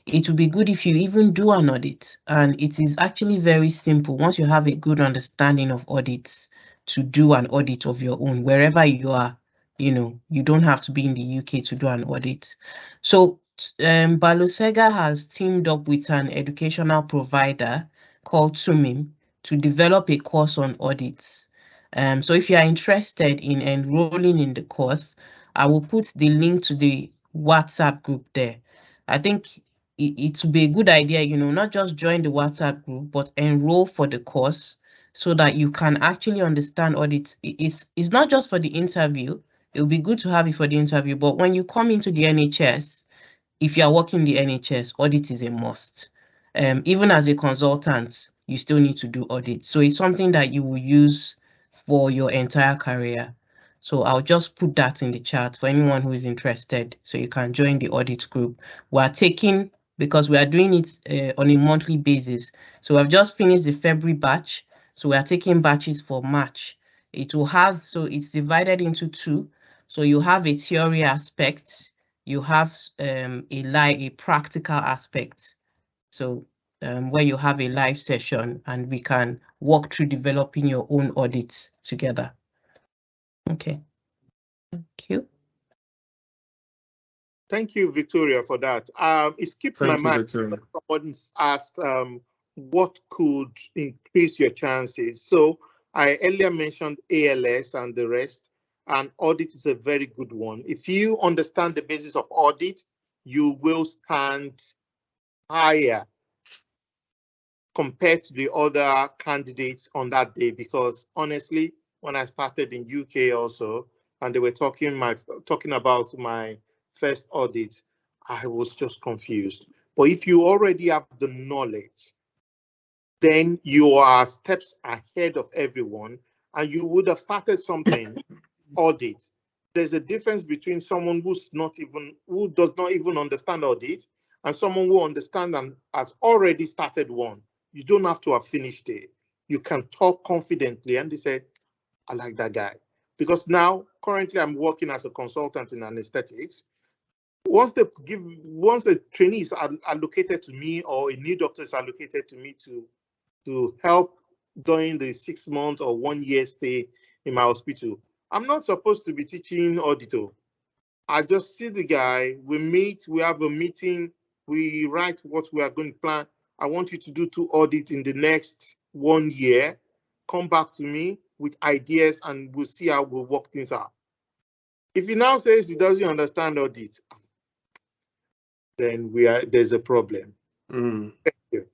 It would be good if you even do an audit. And it is actually very simple once you have a good understanding of audits to do an audit of your own, wherever you are. You don't have to be in the UK to do an audit. So Balosega has teamed up with an educational provider called Sumim to develop a course on audits. So if you are interested in enrolling in the course, I will put the link to the WhatsApp group there. I think it would be a good idea, not just join the WhatsApp group, but enroll for the course so that you can actually understand audits. It's not just for the interview. It will be good to have it for the interview, but when you come into the NHS, if you are working in the NHS, audit is a must. Even as a consultant, you still need to do audit. So it's something that you will use for your entire career. So I'll just put that in the chat for anyone who is interested, so you can join the audit group. Because we are doing it on a monthly basis. So I've just finished the February batch. So we are taking batches for March. So it's divided into 2. So you have a theory aspect, you have a practical aspect. So where you have a live session and we can walk through developing your own audits together. Okay, thank you. Thank you, Victoria, for that. It skipped my mind. Someone asked what could increase your chances. So I earlier mentioned ALS and the rest, and audit is a very good one. If you understand the basis of audit, you will stand higher compared to the other candidates on that day, because honestly, when I started in UK also, and they were talking about my first audit, I was just confused. But if you already have the knowledge, then you are steps ahead of everyone, and you would have started something audit. There's a difference between someone who does not even understand audit and someone who understands and has already started one. You don't have to have finished it. You can talk confidently, and they say, I like that guy. Because now, currently, I'm working as a consultant in anesthetics. Once a trainee is allocated to me, or a new doctor is allocated to me to help during the 6 months or 1 year stay in my hospital, I'm not supposed to be teaching auditor. I just see the guy, we meet, we have a meeting, we write what we are going to plan. I want you to do 2 audits in the next 1 year. Come back to me with ideas and we'll see how we'll work things out. If he now says he doesn't understand audit, then there's a problem. Thank you.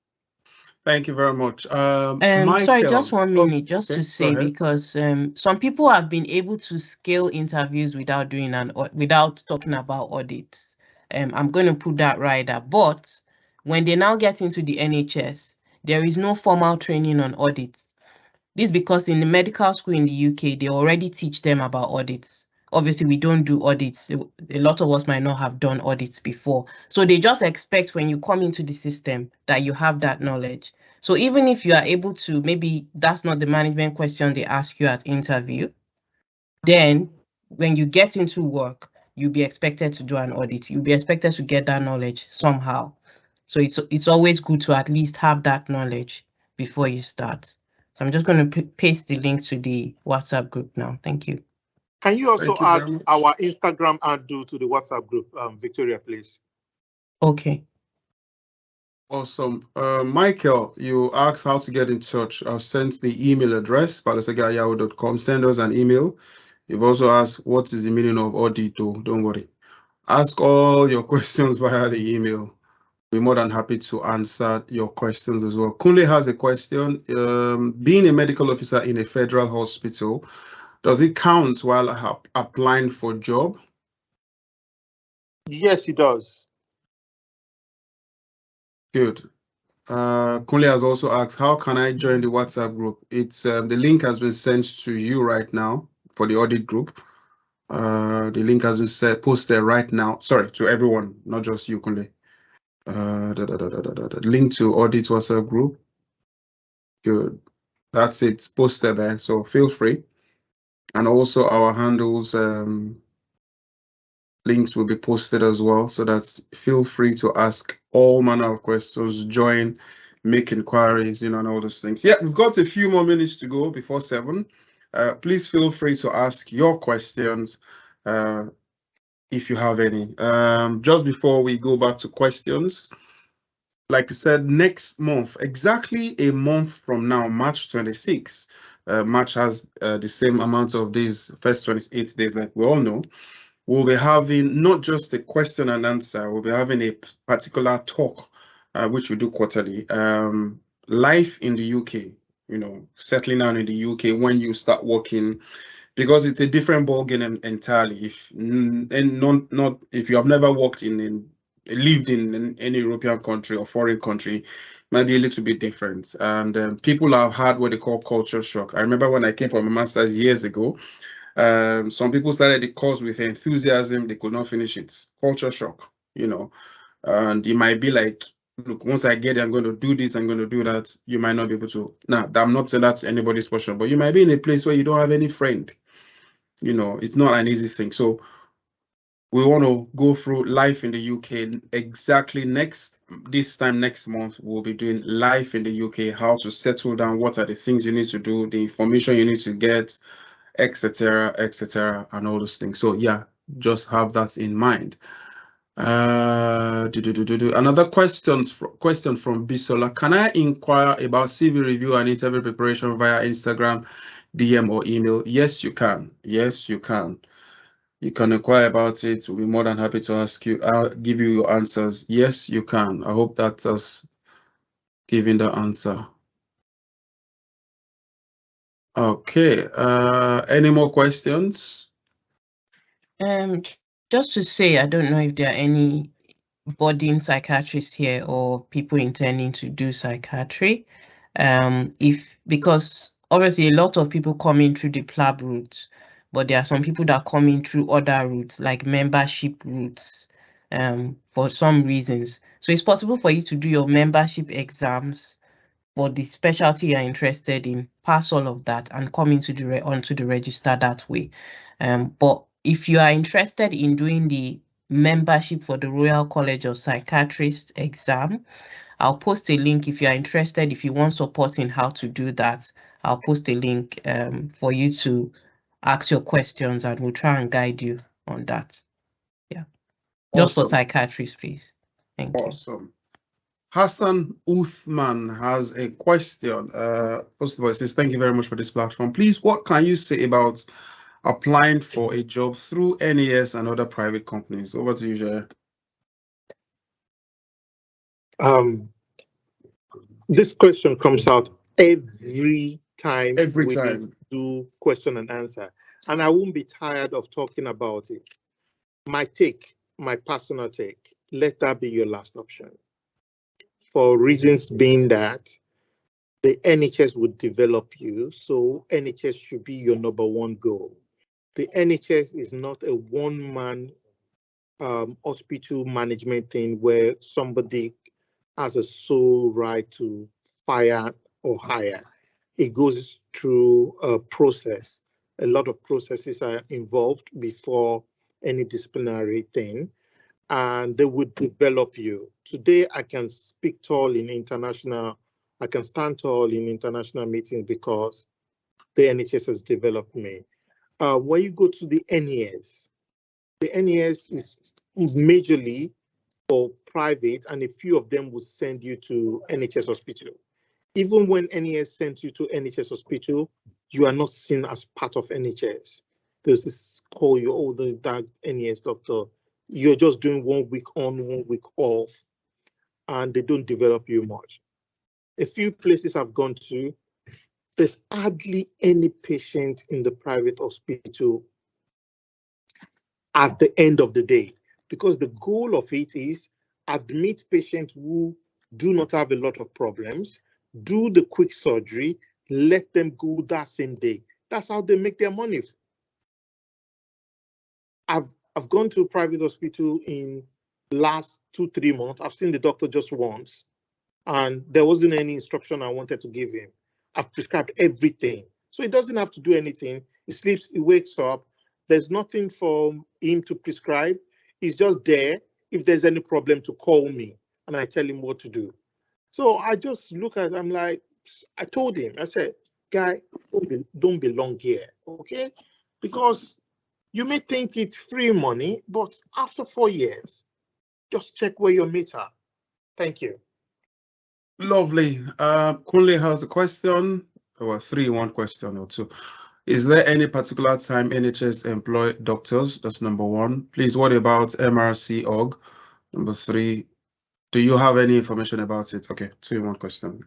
Thank you very much. Sorry, just Michael. 1 minute, just okay, to say, because some people have been able to scale interviews without doing without talking about audits. I'm going to put that right there. But when they now get into the NHS, there is no formal training on audits. This because in the medical school in the UK, they already teach them about audits. Obviously, we don't do audits. A lot of us might not have done audits before. So they just expect when you come into the system that you have that knowledge. So even if you are able to, maybe that's not the management question they ask you at interview, then when you get into work, you'll be expected to do an audit. You'll be expected to get that knowledge somehow. So it's always good to at least have that knowledge before you start. So I'm just going to paste the link to the WhatsApp group now. Thank you. Can you also Thank you add very much. our Instagram handle to the WhatsApp group, Victoria, please? Okay. Awesome. Michael, you asked how to get in touch. I've sent the email address, balasega@yahoo.com. Send us an email. You've also asked what is the meaning of audito. Don't worry. Ask all your questions via the email. We're more than happy to answer your questions as well. Kunle has a question. Being a medical officer in a federal hospital, does it count while applying for a job? Yes, it does. Good. Kunle has also asked, how can I join the WhatsApp group? It's the link has been sent to you right now for the audit group. The link has been posted right now. Sorry, to everyone, not just you, Kunle. Link to audit WhatsApp group. Good. That's it. It's posted there. So feel free. And also our handles links will be posted as well. So that's feel free to ask all manner of questions, join, make inquiries, and all those things. Yeah, we've got a few more minutes to go before 7. Please feel free to ask your questions if you have any. Just before we go back to questions, like I said, next month, exactly a month from now, March 26, March has the same amount of days, first 28 days, like we all know. We'll be having not just a question and answer, we'll be having a particular talk, which we do quarterly. Life in the UK, settling down in the UK when you start working, because it's a different ballgame entirely. If if you have never lived in any European country or foreign country, might be a little bit different. And people have had what they call culture shock. I remember when I came for my master's years ago, some people started the course with enthusiasm, they could not finish it. Culture shock, and it might be like, look, once I get there, I'm going to do this, I'm going to do that. You might not be able to. Now, I'm not saying that's anybody's portion, but you might be in a place where you don't have any friend. It's not an easy thing. So we want to go through life in the UK exactly this time next month. We'll be doing life in the UK, how to settle down, what are the things you need to do, the information you need to get, etc., and all those things. So yeah, just have that in mind. Another question from Bisola. Can I inquire about CV review and interview preparation via Instagram, DM, or email? Yes, you can. Yes, you can. You can inquire about it. We'll be more than happy to ask you. I'll give you your answers. Yes, you can. I hope that's us giving the answer. Okay. Any more questions? Just to say, I don't know if there are any budding psychiatrists here or people intending to do psychiatry. Because obviously a lot of people come in through the PLAB route, but there are some people that come in through other routes like membership routes for some reasons. So it's possible for you to do your membership exams for the specialty you're interested in, pass all of that and come into onto the register that way. But if you are interested in doing the membership for the Royal College of Psychiatrists exam, I'll post a link if you are interested. If you want support in how to do that, I'll post a link for you to ask your questions and we'll try and guide you on that. Yeah. Just for psychiatrists, please. Thank you. Awesome. Hassan Uthman has a question. First of all, it says, thank you very much for this platform. Please, what can you say about applying for a job through NES and other private companies? Over to you, Jay. This question comes out every time Every time. do question and answer, and I won't be tired of talking about it. My take, my personal take, let that be your last option. For reasons being that the NHS would develop you, so NHS should be your number one goal. The NHS is not a one-man hospital management thing where somebody has a sole right to fire or hire. It goes through a process. A lot of processes are involved before any disciplinary thing, and they would develop you. Today, I can speak tall in international, I can stand tall in international meetings because the NHS has developed me. When you go to the NES is majorly for private, and a few of them will send you to NHS hospital. Even when NES sends you to NHS hospital, you are not seen as part of NHS. There's this call you, oh, that NES doctor. You're just doing 1 week on, 1 week off, and they don't develop you much. A few places I've gone to, there's hardly any patient in the private hospital at the end of the day, because the goal of it is admit patients who do not have a lot of problems, do the quick surgery, let them go that same day. That's how they make their money. I've gone to a private hospital in the last 2-3 months. I've seen the doctor just once, and there wasn't any instruction I wanted to give him. I've prescribed everything. So he doesn't have to do anything. He sleeps, he wakes up. There's nothing for him to prescribe. He's just there. If there's any problem, to call me, and I tell him what to do. So I just look at, I'm like, I told him, I said, guy, don't belong here, okay? Because you may think it's free money, but after 4 years, just check where your mates are. Thank you. Lovely. Kunle has a question, or one question or two. Is there any particular time NHS employ doctors? That's number one. Please, what about MRC org? Number 3, do you have any information about it? Okay, 2-in-1 question.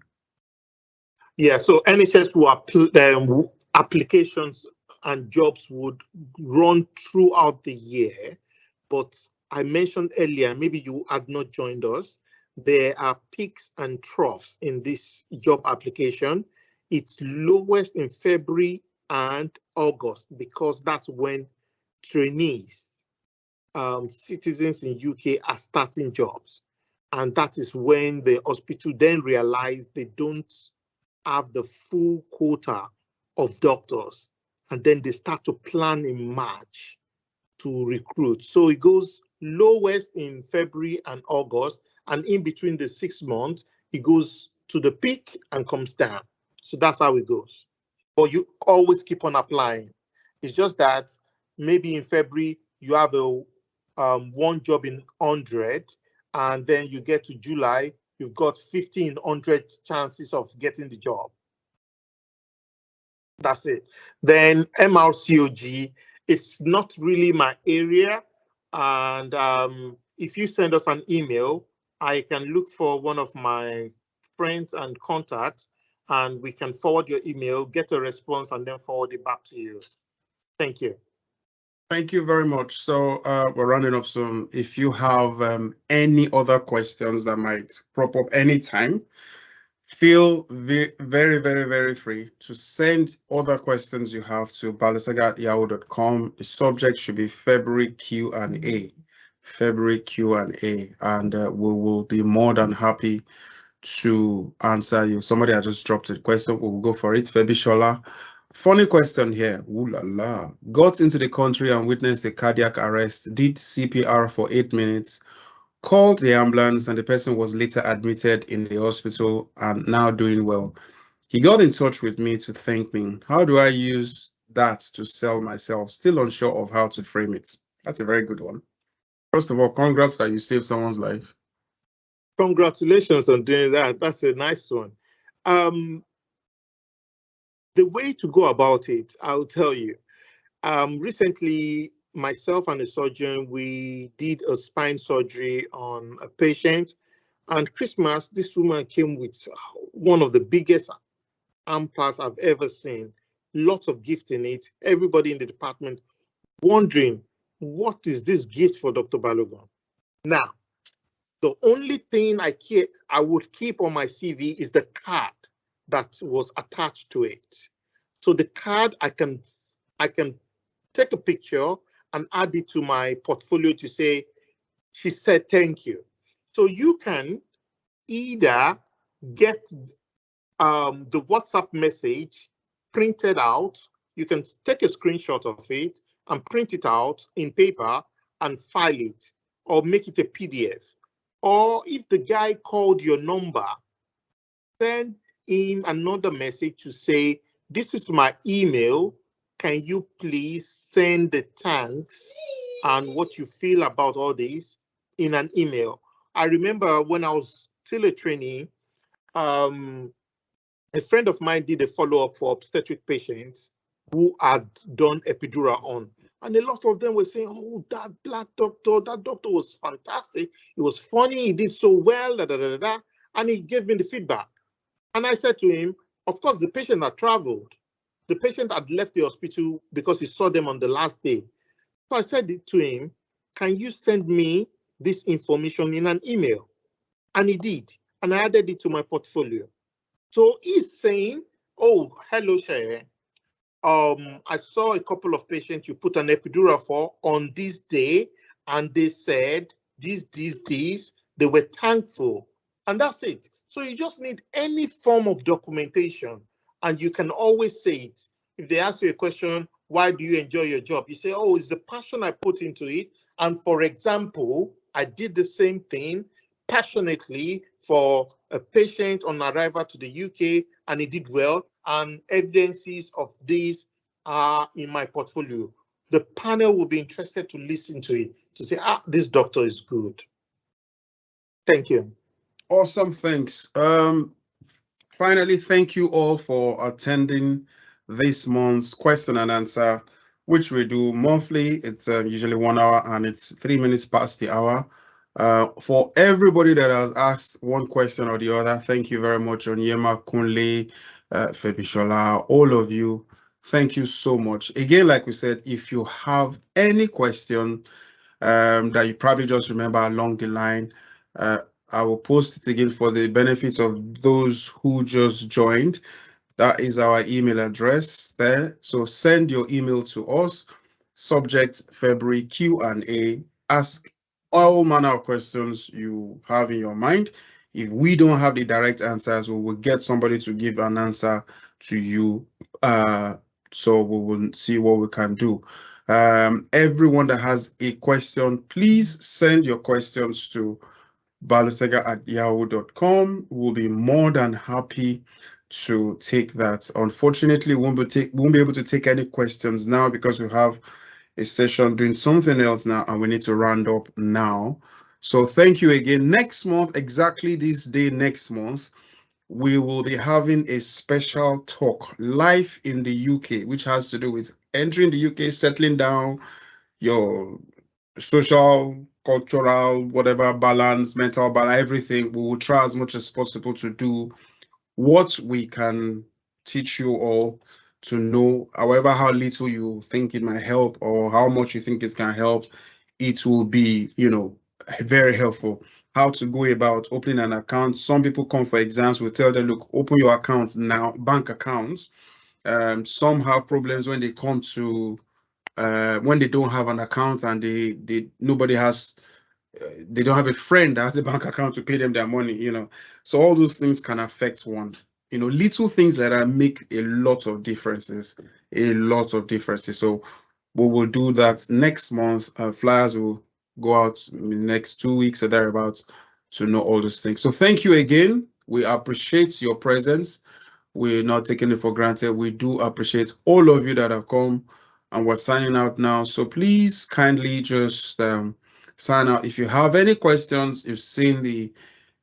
Yeah, so NHS applications and jobs would run throughout the year, but I mentioned earlier, maybe you had not joined us, there are peaks and troughs in this job application. It's lowest in February and August because that's when trainees, citizens in UK are starting jobs. And that is when the hospital then realize they don't have the full quota of doctors. And then they start to plan in March to recruit. So it goes lowest in February and August, and in between the 6 months, it goes to the peak and comes down. So that's how it goes. But you always keep on applying. It's just that maybe in February, you have a one job in 100, and then you get to July, you've got 1,500 chances of getting the job. That's it. Then MRCOG, it's not really my area. And if you send us an email, I can look for one of my friends and contacts, and we can forward your email, get a response, and then forward it back to you. Thank you. Thank you very much. So we're rounding up soon. If you have any other questions that might prop up anytime, feel very, very free to send other questions you have to balesaga@yahoo.com. The subject should be February Q&A. February Q&A, and we will be more than happy to answer you. Somebody has just dropped a question. We'll go for it. Febi Shola. Funny question here. Ooh la la. Got into the country and witnessed a cardiac arrest, did CPR for 8 minutes, called the ambulance, and the person was later admitted in the hospital and now doing well. He got in touch with me to thank me. How do I use that to sell myself? Still unsure of how to frame it. That's a very good one. First of all, congrats that you saved someone's life. Congratulations on doing that. That's a nice one. The way to go about it, I'll tell you. Recently, myself and a surgeon, we did a spine surgery on a patient. And Christmas, this woman came with one of the biggest hampers I've ever seen. Lots of gift in it. Everybody in the department wondering, what is this gift for Dr. Balogun? Now, the only thing I would keep on my CV is the card that was attached to it. So the card, I can take a picture and add it to my portfolio to say, she said thank you. So you can either get the WhatsApp message printed out. You can take a screenshot of it and print it out in paper and file it, or make it a PDF. Or if the guy called your number, send him another message to say, this is my email. Can you please send the thanks and what you feel about all this in an email? I remember when I was still a trainee, a friend of mine did a follow-up for obstetric patients who had done epidural on. And a lot of them were saying, oh, that black doctor, that doctor was fantastic. It was funny. He did so well, da, da, da, da. And he gave me the feedback. And I said to him, of course, the patient had traveled. The patient had left the hospital because he saw them on the last day. So I said to him, can you send me this information in an email? And he did. And I added it to my portfolio. So he's saying, oh, hello, Shere. I saw a couple of patients you put an epidural for on this day, and they said this, they were thankful. And that's it. So you just need any form of documentation, and you can always say it. If they ask you a question, why do you enjoy your job? You say, oh, it's the passion I put into it. And for example, I did the same thing passionately for a patient on arrival to the UK, and he did well, and evidences of this are in my portfolio. The panel will be interested to listen to it, to say, this doctor is good. Thank you. Awesome, thanks. Finally, thank you all for attending this month's question and answer, which we do monthly. It's usually 1 hour, and it's 3 minutes past the hour. For everybody that has asked one question or the other, thank you very much. Onyema, Kunle, Febishola, all of you, thank you so much. Again, like we said, if you have any question that you probably just remember along the line, I will post it again for the benefit of those who just joined. That is our email address there. So send your email to us, subject February Q&A. Ask all manner of questions you have in your mind. If we don't have the direct answers, we will get somebody to give an answer to you. So we will see what we can do. Everyone that has a question, please send your questions to balosega@yahoo.com. We'll be more than happy to take that. Unfortunately, we won't be able to take any questions now because we have a session doing something else now, and we need to round up now. So thank you again. Next month, exactly this day next month, we will be having a special talk, Life in the UK, which has to do with entering the UK, settling down, your social, cultural, whatever balance, mental balance, everything. We will try as much as possible to do what we can teach you all to know. However, how little you think it might help or how much you think it can help, it will be, very helpful. How to go about opening an account. Some people come for exams, we tell them, look, open your account now, bank accounts. Some have problems when they come to when they don't have an account and nobody has they don't have a friend that has a bank account to pay them their money, so all those things can affect one. Little things like that make a lot of differences. So we will do that next month. Flyers will go out in the next 2 weeks or thereabouts to know all those things. So thank you again. We appreciate your presence. We're not taking it for granted. We do appreciate all of you that have come, and we're signing out now. So please kindly just sign out. If you have any questions, you've seen the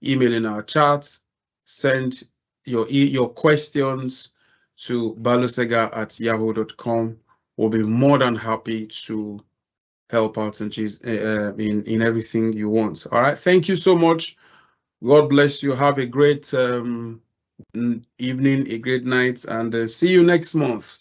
email in our chat, send your questions to balosega@yahoo.com. We'll be more than happy to help out in everything you want. All right. Thank you so much. God bless you. Have a great evening, a great night, and see you next month.